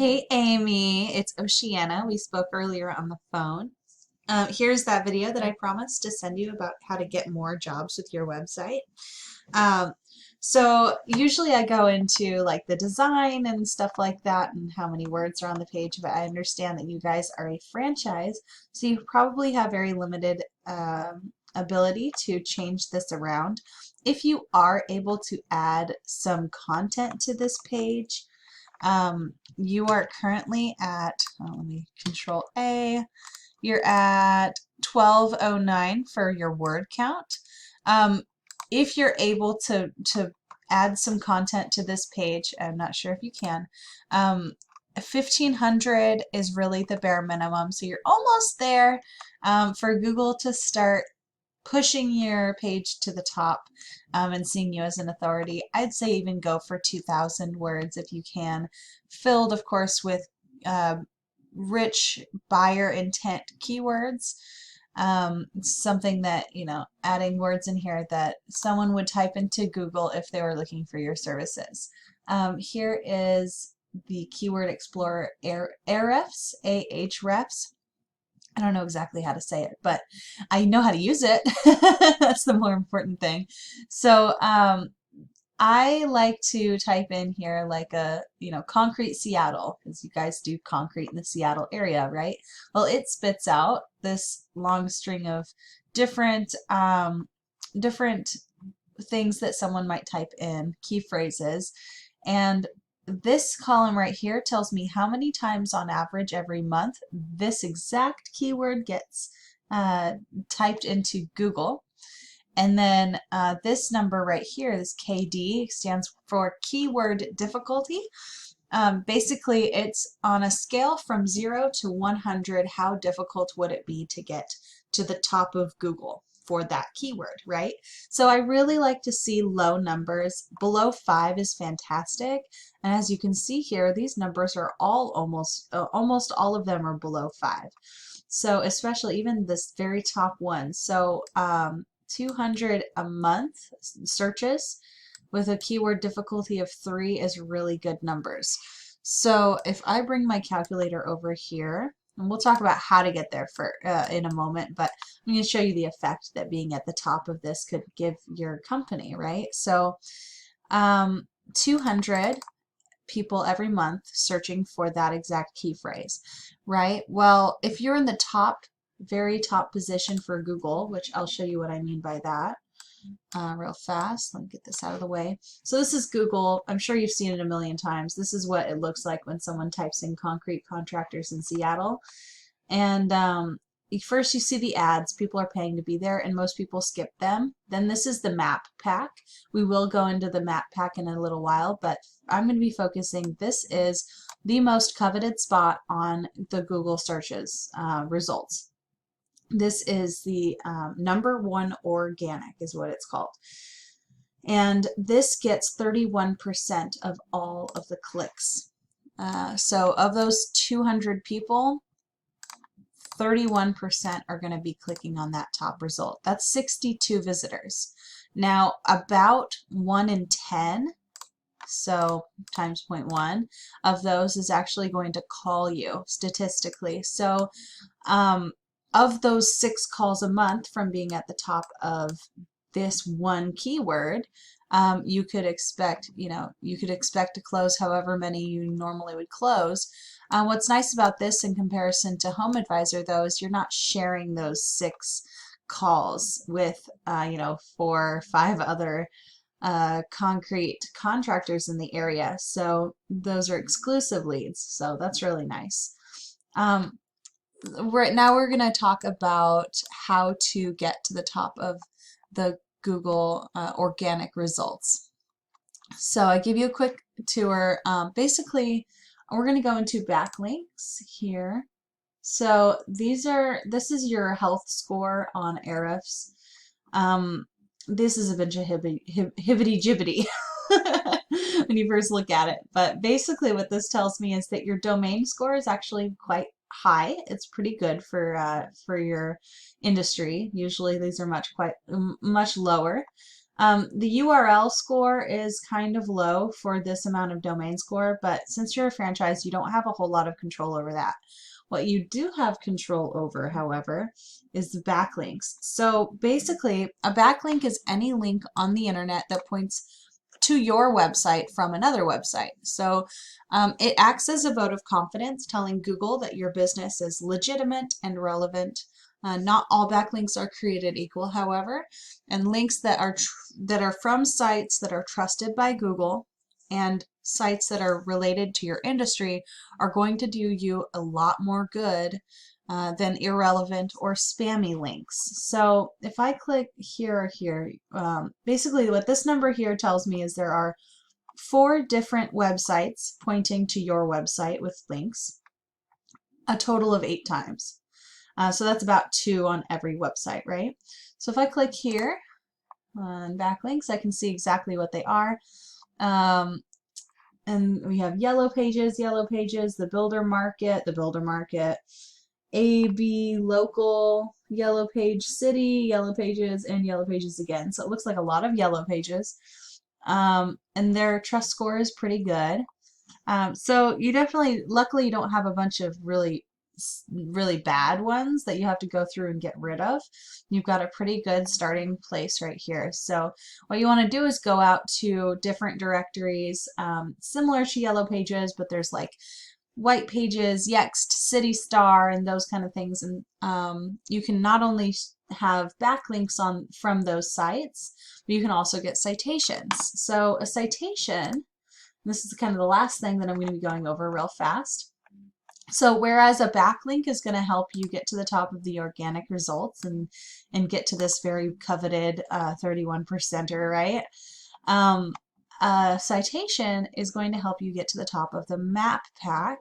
Hey Amy, it's Oceana. We spoke earlier on the phone. Here's that video that I promised to send you about how to get more jobs with your website. Um, so usually I go into like the design and stuff like that and how many words are on the page, but I understand that you guys are a franchise, so you probably have very limited ability to change this around. If you are able to add some content to this page, you are currently at, let me control A, you're at 1209 for your word count. Um, if you're able to add some content to this page, I'm not sure if you can, 1500 is really the bare minimum. So you're almost there for Google to start pushing your page to the top and seeing you as an authority. I'd say even go for 2,000 words if you can, filled, of course, with uh, rich buyer intent keywords. Something that, adding words in here that someone would type into Google if they were looking for your services. Here is the Keyword Explorer Ahrefs, Ahrefs. I don't know exactly how to say it, but I know how to use it. That's the more important thing. So I like to type in here like concrete Seattle, because you guys do concrete in the Seattle area, right? Well, it spits out this long string of different different things that someone might type in, key phrases, and this column right here tells me how many times on average every month this exact keyword gets typed into Google. And then this number right here, this KD, stands for keyword difficulty. Basically, it's on a scale from 0 to 100, how difficult would it be to get to the top of Google for that keyword, right? So I really like to see low numbers. Below 5 is fantastic. And as you can see here, these numbers are all almost all of them are below 5. So especially even this very top one. So 200 a month searches with a keyword difficulty of 3 is really good numbers. So if I bring my calculator over here, and we'll talk about how to get there for in a moment, but I'm going to show you the effect that being at the top of this could give your company, right? So 200 people every month searching for that exact key phrase, right? Well, if you're in the very top position for Google, which I'll show you what I mean by that real fast. Let me get this out of the way. So this is Google. I'm sure you've seen it a million times. This is what it looks like when someone types in concrete contractors in Seattle. And first you see the ads. People are paying to be there, and most people skip them. Then this is the map pack. We will go into the map pack in a little while, but I'm going to be focusing. This is the most coveted spot on the Google searches results. This is the #1 organic is what it's called. And this gets 31% of all of the clicks. So of those 200 people, 31% are going to be clicking on that top result. That's 62 visitors. Now, about 1 in 10, so times 0.1, of those is actually going to call you statistically. So of those 6 calls a month from being at the top of this one keyword, you could expect to close however many you normally would close. What's nice about this in comparison to Home Advisor, though, is you're not sharing those 6 calls with 4 or 5 other concrete contractors in the area. So those are exclusive leads. So that's really nice. Right now we're going to talk about how to get to the top of the Google organic results. So I give you a quick tour. Basically, we're going to go into backlinks here. So this is your health score on Ahrefs. This is a bunch of hibbity-jibbity when you first look at it. But basically what this tells me is that your domain score is actually quite high. It's pretty good for your industry. Usually these are much lower. The URL score is kind of low for this amount of domain score, but since you're a franchise, you don't have a whole lot of control over that. What you do have control over, however, is the backlinks. So basically, a backlink is any link on the internet that points to your website from another website. So it acts as a vote of confidence, telling Google that your business is legitimate and relevant. Not all backlinks are created equal, however, and links that are from sites that are trusted by Google and sites that are related to your industry are going to do you a lot more good than irrelevant or spammy links. So if I click here or here, basically what this number here tells me is there are 4 different websites pointing to your website with links, a total of 8 times. So that's about 2 on every website, right? So if I click here on backlinks, I can see exactly what they are. And we have yellow pages, the builder market, AB, local, yellow page, city, yellow pages, and yellow pages again. So it looks like a lot of yellow pages. And their trust score is pretty good. So you definitely, luckily you don't have a bunch of really bad ones that you have to go through and get rid of. You've got a pretty good starting place right here. So what you want to do is go out to different directories similar to Yellow Pages, but there's like White Pages, Yext, City Star, and those kind of things. And you can not only have backlinks from those sites, but you can also get citations. So a citation, this is kind of the last thing that I'm going to be going over real fast. So whereas a backlink is going to help you get to the top of the organic results and get to this very coveted 31%er, right? A citation is going to help you get to the top of the map pack.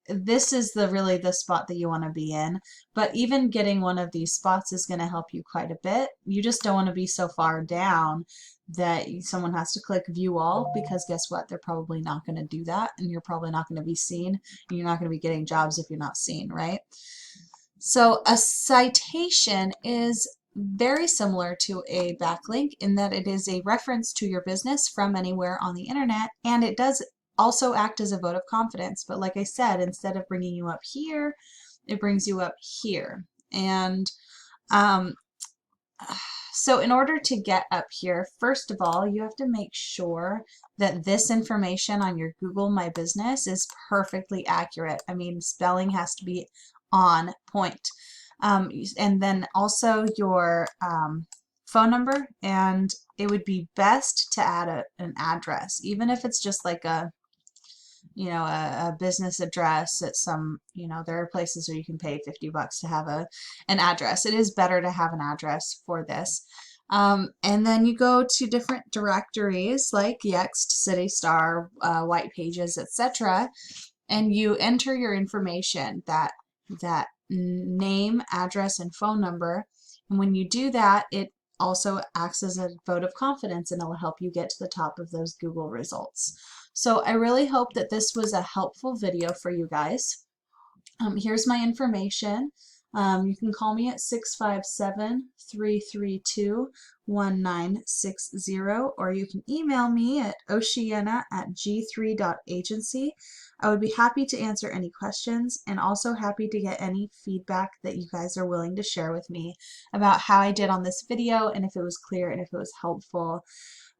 This is really the spot that you want to be in, but even getting one of these spots is going to help you quite a bit. You just don't want to be so far down that someone has to click view all, because guess what? They're probably not going to do that, and you're probably not going to be seen, and you're not going to be getting jobs if you're not seen, right? So a citation is very similar to a backlink in that it is a reference to your business from anywhere on the internet, and it does also act as a vote of confidence. But like I said, instead of bringing you up here, it brings you up here. And so in order to get up here, first of all, you have to make sure that this information on your Google My Business is perfectly accurate. I mean, spelling has to be on point. And then also your phone number, and it would be best to add an address, even if it's just like a business address at some, there are places where you can pay $50 to have an address. It is better to have an address for this. And then you go to different directories like Yext, City Star, White Pages, etc., and you enter your information, that name, address, and phone number. And when you do that, it also acts as a vote of confidence, and it'll help you get to the top of those Google results. So I really hope that this was a helpful video for you guys. Here's my information. You can call me at 657-332-1960, or you can email me at oceana@g3.agency. I would be happy to answer any questions, and also happy to get any feedback that you guys are willing to share with me about how I did on this video, and if it was clear and if it was helpful.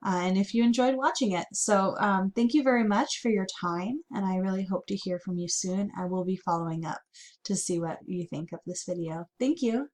And if you enjoyed watching it. So thank you very much for your time, and I really hope to hear from you soon. I will be following up to see what you think of this video. Thank you.